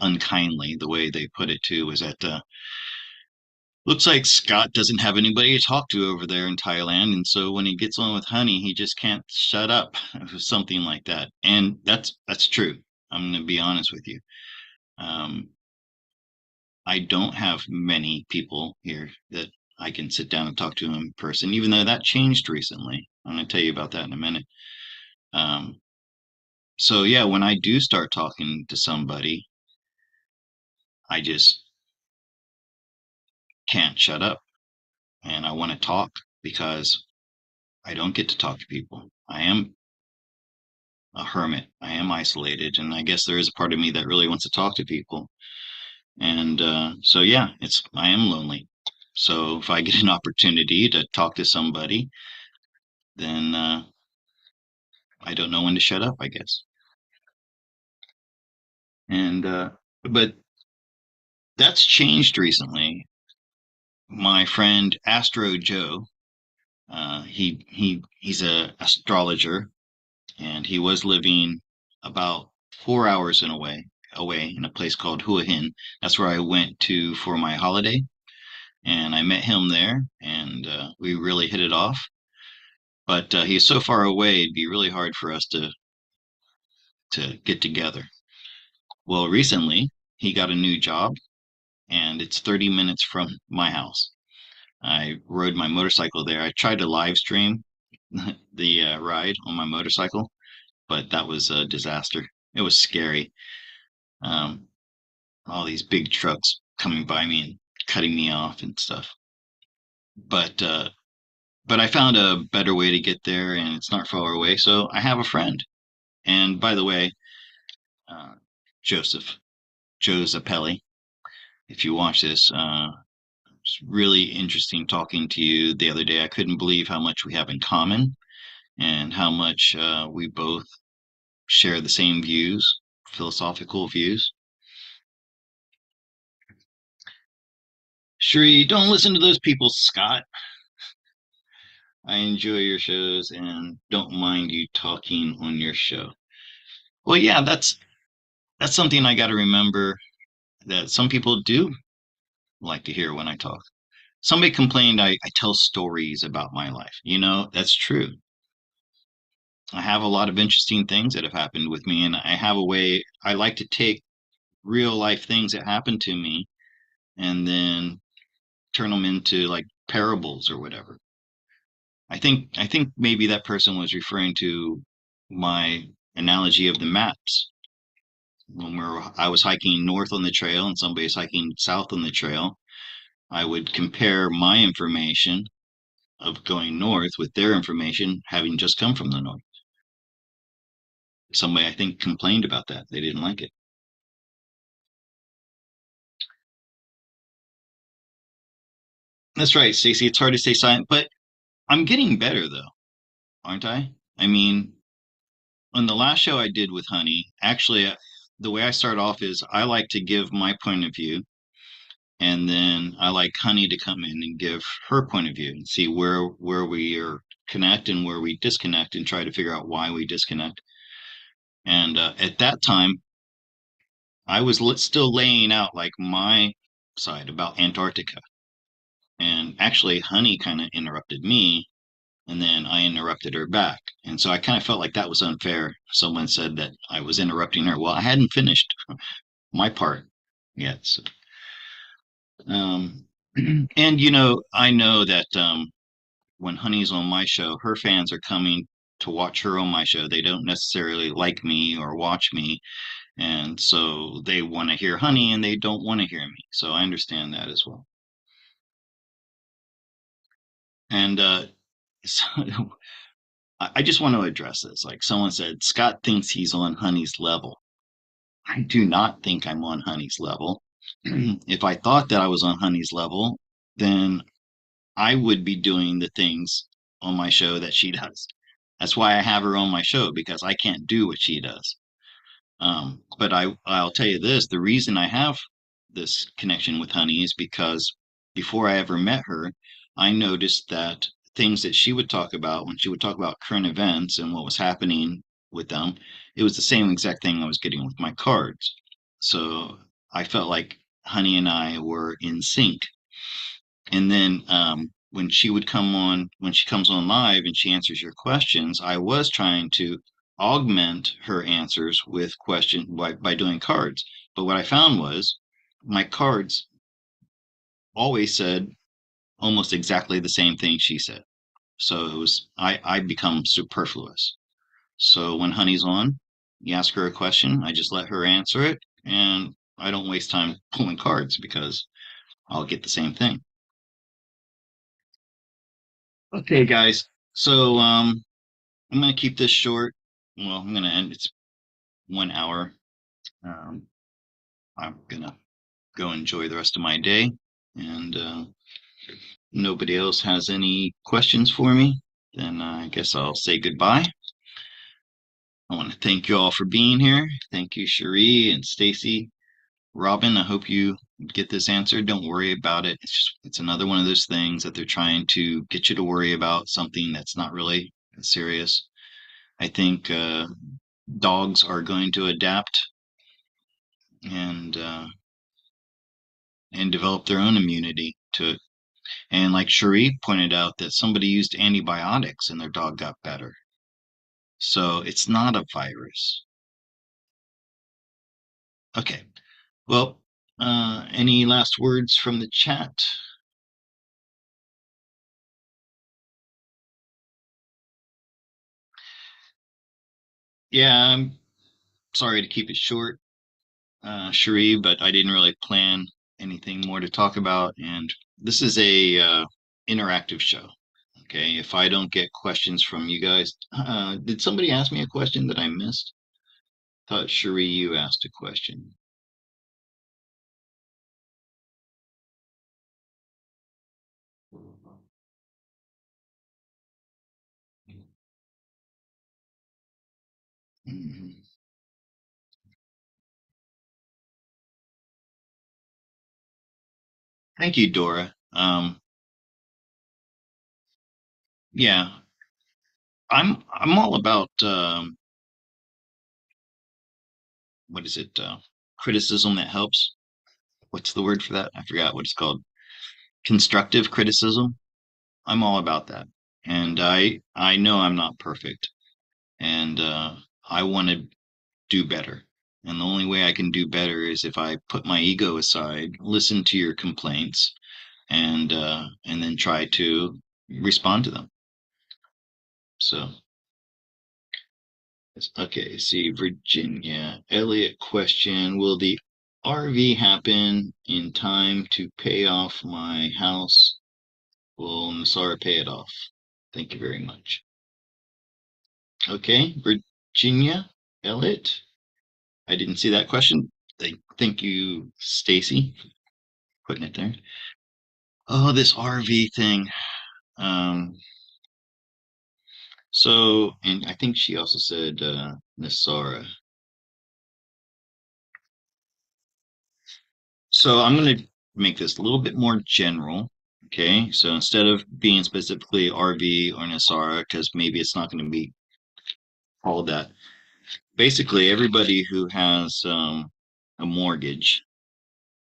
Speaker 13: unkindly, the way they put it too, was that looks like Scott doesn't have anybody to talk to over there in Thailand, and so when he gets on with Honey, he just can't shut up, something like that. And that's true. I'm going to be honest with you. I don't have many people here that I can sit down and talk to in person, even though that changed recently. I'm going to tell you about that in a minute. So yeah, when I do start talking to somebody, I just can't shut up, and I want to talk because I don't get to talk to people. I am a hermit. I am isolated, and I guess there is a part of me that really wants to talk to people. And so yeah, I am lonely. So if I get an opportunity to talk to somebody, then I don't know when to shut up, I guess. And but that's changed recently. My friend Astro Joe, he's a astrologer, and he was living about 4 hours away in a place called Hua Hin. That's where I went to for my holiday, and I met him there, and we really hit it off. But he's so far away; it'd be really hard for us to get together. Well, recently he got a new job, and it's 30 minutes from my house. I rode my motorcycle there. I tried to live stream the ride on my motorcycle, but that was a disaster. It was scary. Um, all these big trucks coming by me and cutting me off and stuff. But I found a better way to get there, and it's not far away. So I have a friend. And by the way, uh, Joe Zappelli, if you watch this, it's really interesting talking to you the other day. I couldn't believe how much we have in common and how much we both share the same views, philosophical views. Sheree, don't listen to those people, Scott. I enjoy your shows and don't mind you talking on your show. Well, yeah, that's something I got to remember, that some people do like to hear when I talk. Somebody complained I tell stories about my life. That's true. I have a lot of interesting things that have happened with me, and I have a way I like to take real life things that happened to me and then turn them into like parables or whatever. I think maybe that person was referring to my analogy of the maps. When I was hiking north on the trail and somebody's hiking south on the trail, I would compare my information of going north with their information having just come from the north. Somebody, I think, complained about that. They didn't like it. That's right, Stacey. It's hard to stay silent, but I'm getting better though, aren't I? I mean, on the last show I did with Honey, actually, the way I start off is I like to give my point of view, and then I like Honey to come in and give her point of view and see where we are connect and where we disconnect, and try to figure out why we disconnect. And at that time, I was still laying out like my side about Antarctica, and actually, Honey kind of interrupted me, and then I interrupted her back. And so I kind of felt like that was unfair. Someone said that I was interrupting her. Well, I hadn't finished my part yet. So, and I know that when Honey's on my show, her fans are coming to watch her on my show. They don't necessarily like me or watch me. And so they want to hear Honey and they don't want to hear me. So I understand that as well. And so I just want to address this. Like someone said, Scott thinks he's on Honey's level. I do not think I'm on Honey's level. If I thought that I was on Honey's level, then I would be doing the things on my show that she does. That's why I have her on my show, because I can't do what she does. But I'll tell you this, the reason I have this connection with Honey is because before I ever met her, I noticed that things that she would talk about when she would talk about current events and what was happening with them, it was the same exact thing I was getting with my cards. So I felt like Honey and I were in sync. And then when she would come on, when she comes on live and she answers your questions, I was trying to augment her answers with question by doing cards. But what I found was my cards always said almost exactly the same thing she said. So it was I become superfluous. So when Honey's on, you ask her a question, I just let her answer it, and I don't waste time pulling cards because I'll get the same thing. Okay, guys. So I'm gonna keep this short. Well, I'm gonna end. It's 1 hour. Um, I'm gonna go enjoy the rest of my day, and nobody else has any questions for me. Then I guess I'll say goodbye. I want to thank you all for being here. Thank you, Cherie and Stacy, Robin. I hope you get this answered. Don't worry about it. It's another one of those things that they're trying to get you to worry about, something that's not really serious. I think dogs are going to adapt and uh, and develop their own immunity to it. And like Cherie pointed out, that somebody used antibiotics and their dog got better. So it's not a virus. Okay. Well, any last words from the chat? Yeah, I'm sorry to keep it short, Cherie, but I didn't really plan anything more to talk about. And this is a interactive show. Okay, if I don't get questions from you guys, did somebody ask me a question that I missed? Thought Cherie, you asked a question. Mhm. Thank you, Dora. Yeah, I'm all about what is it? Criticism that helps. What's the word for that? I forgot what it's called. Constructive criticism. I'm all about that, and I know I'm not perfect, and I want to do better. And the only way I can do better is if I put my ego aside, listen to your complaints, and then try to respond to them. So okay, see Virginia. Elliot question, will the RV happen in time to pay off my house? Will Nasara pay it off? Thank you very much. Okay, Virginia, Elliot. I didn't see that question. Thank you, Stacy, putting it there. Oh, this RV thing. Um, so, and I think she also said Nasara. So I'm going to make this a little bit more general. Okay, so instead of being specifically RV or Nasara, because maybe it's not going to be all that. Basically, everybody who has a mortgage,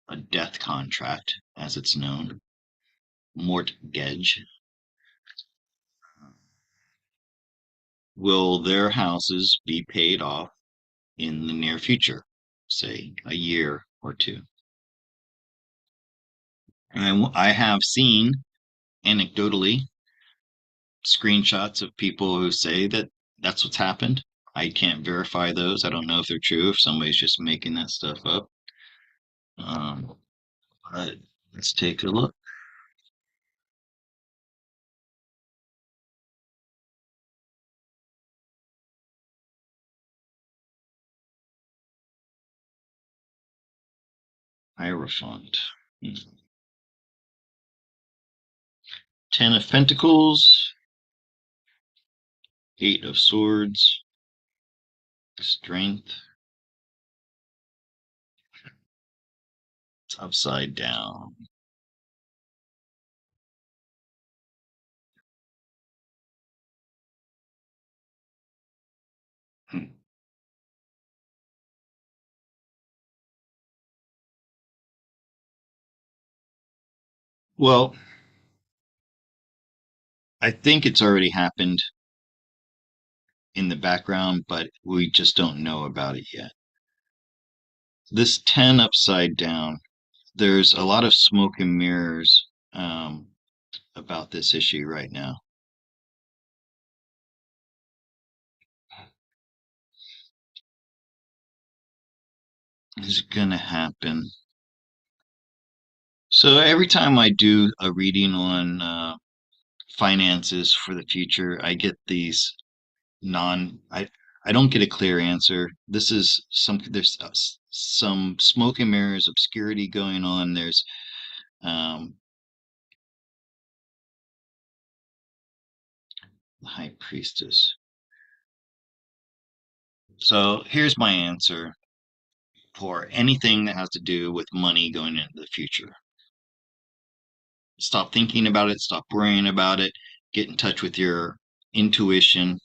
Speaker 13: a death contract, as it's known, mortgage, will their houses be paid off in the near future, say a year or two? And I have seen anecdotally screenshots of people who say that that's what's happened. I can't verify those. I don't know if they're true, if somebody's just making that stuff up. Um, but let's take a look. Hierophant. 10 of Pentacles, 8 of Swords, Strength. It's upside down. Well, I think it's already happened in the background, but we just don't know about it yet. This 10 upside down, there's a lot of smoke and mirrors about this issue right now. Is it gonna happen? So every time I do a reading on finances for the future, I get these I don't get a clear answer. This is there's some smoke and mirrors, obscurity going on. There's the High Priestess. So here's my answer for anything that has to do with money going into the future. Stop thinking about it, stop worrying about it, get in touch with your intuition.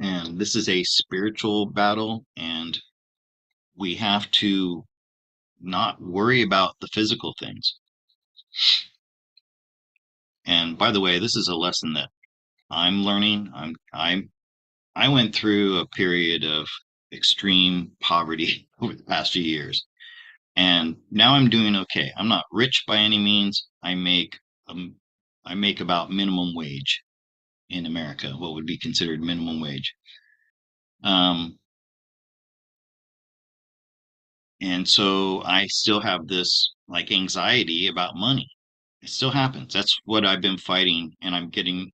Speaker 13: And this is a spiritual battle, and we have to not worry about the physical things. And by the way, this is a lesson that I'm learning. I went through a period of extreme poverty over the past few years, and now I'm doing okay. I'm not rich by any means. I make about minimum wage in America, what would be considered minimum wage. And so I still have this like anxiety about money. It still happens. That's what I've been fighting, and I'm getting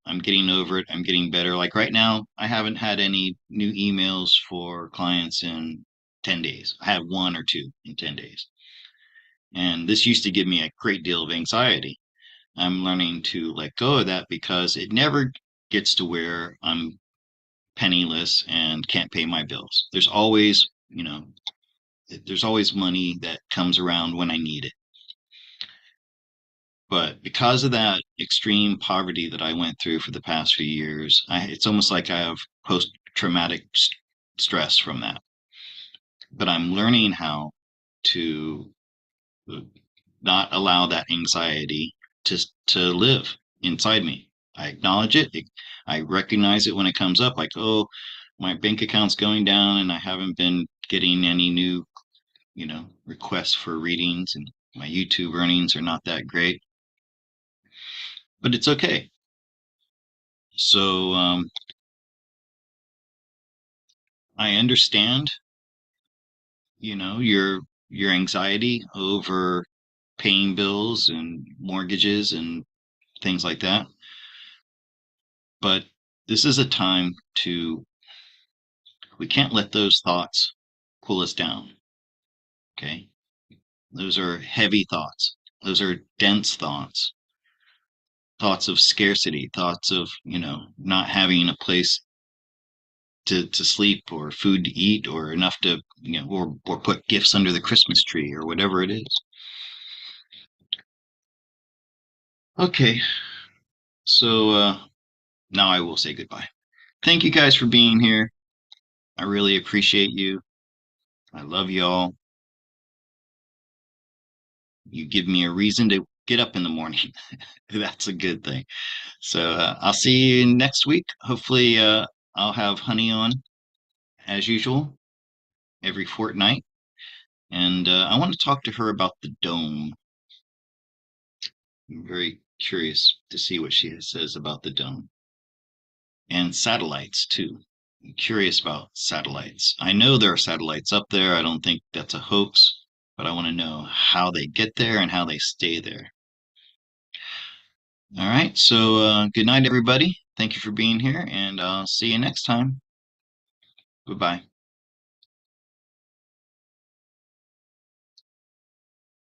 Speaker 13: over it. I'm getting better. Like right now, I haven't had any new emails for clients in 10 days. I had one or two in 10 days. And this used to give me a great deal of anxiety. I'm learning to let go of that because it never gets to where I'm penniless and can't pay my bills. There's always money that comes around when I need it. But because of that extreme poverty that I went through for the past few years, it's almost like I have post-traumatic stress from that. But I'm learning how to not allow that anxiety to live inside me. I acknowledge it. I recognize it when it comes up, like, oh, my bank account's going down and I haven't been getting any new, requests for readings, and my YouTube earnings are not that great. But it's okay. So I understand, your anxiety over paying bills and mortgages and things like that. But this is a time we can't let those thoughts pull us down. Okay? Those are heavy thoughts. Those are dense thoughts. Thoughts of scarcity, thoughts of, not having a place to sleep or food to eat or enough to, or put gifts under the Christmas tree or whatever it is. Okay. So now I will say goodbye. Thank you guys for being here. I really appreciate you. I love y'all. You give me a reason to get up in the morning. That's a good thing. So I'll see you next week. Hopefully I'll have Honey on as usual every fortnight. And I want to talk to her about the dome. I'm very curious to see what she says about the dome. And satellites too. I'm curious about satellites. I know there are satellites up there. I don't think that's a hoax, but I want to know how they get there and how they stay there. All right. So good night, everybody. Thank you for being here, and I'll see you next time. Goodbye.